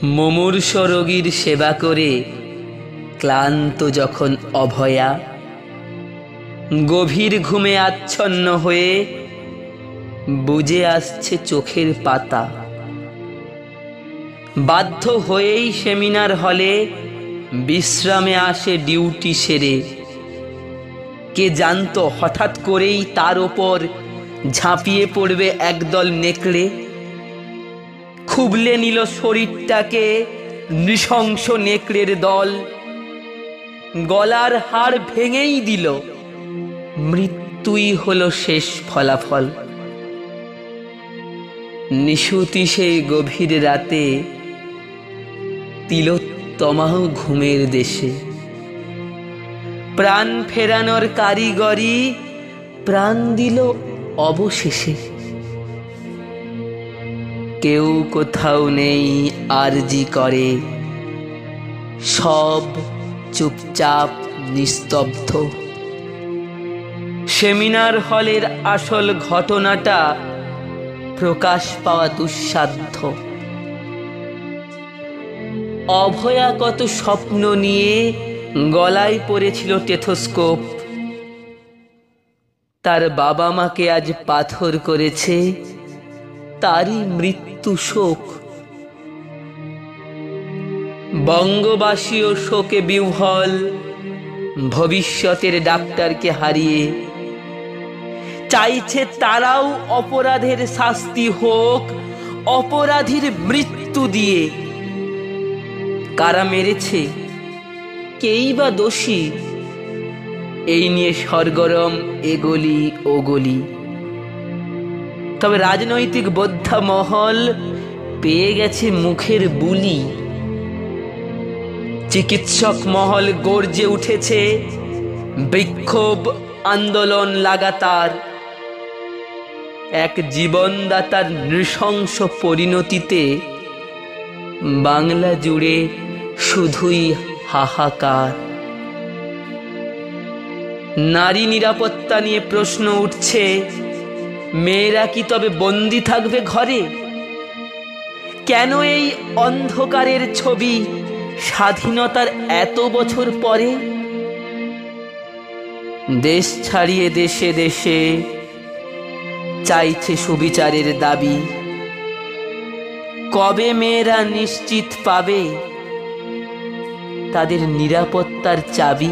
মুমূর্ষ রোগীর সেবা করে ক্লান্ত যখন অভয়া গভীর ঘুমে আচ্ছন্ন হয়ে বুজে আসছে চোখের পাতা। বাধ্য হয়েই সেমিনার হলে বিশ্রামে আসে ডিউটি সেরে। কে জানতো হঠাৎ করেই তার ওপর ঝাঁপিয়ে পড়বে একদল নেকড়ে। খুবলে নিল শরীরটাকে নৃশংস নেকড়ের দল। গলার হাড় ভেঙেই দিল, মৃত্যুই হলো শেষ ফলাফল। নিশুতি সেই গভীর রাতে তিলোত্তমাও ঘুমের দেশে। প্রাণ ফেরানোর কারিগরি প্রাণ দিল অবশেষে। কেউ কোথাও নেই আরজি করে, সব চুপচাপ নিস্তব্ধ। সেমিনার হলের আসল ঘটনাটা প্রকাশ পাওয়া দুঃসাধ্য। অভয়া কত স্বপ্ন নিয়ে গলায় পড়েছিল টেথোস্কোপ। তার বাবা মাকে আজ পাথর করেছে তারই মৃত্যু শোক। বঙ্গবাসীও শোকে বিহ্বল ভবিষ্যতের ডাক্তারকে হারিয়ে। চাইছে তারাও অপরাধের শাস্তি হোক, অপরাধীর মৃত্যু দিয়ে। কারা মেরেছে, কেই বা দোষী, এই নিয়ে সরগরম এগলি ওগলি। তবে রাজনৈতিক বোদ্ধা মহল পেয়ে গেছে মুখের বুলি। চিকিৎসক মহল গর্জে উঠেছে, বিক্ষোভ আন্দোলন লাগাতার। এক জীবনদাতার নৃশংস পরিণতিতে বাংলা জুড়ে শুধুই হাহাকার। নারী নিরাপত্তা নিয়ে প্রশ্ন উঠছে, মেয়েরা কি তবে বন্দি থাকবে ঘরে? কেন এই অন্ধকারের ছবি স্বাধীনতার এত বছর পরে? দেশ ছাড়িয়ে দেশে দেশে চাইছে সুবিচারের দাবি। কবে মেয়েরা নিশ্চিত পাবে তাদের নিরাপত্তার চাবি?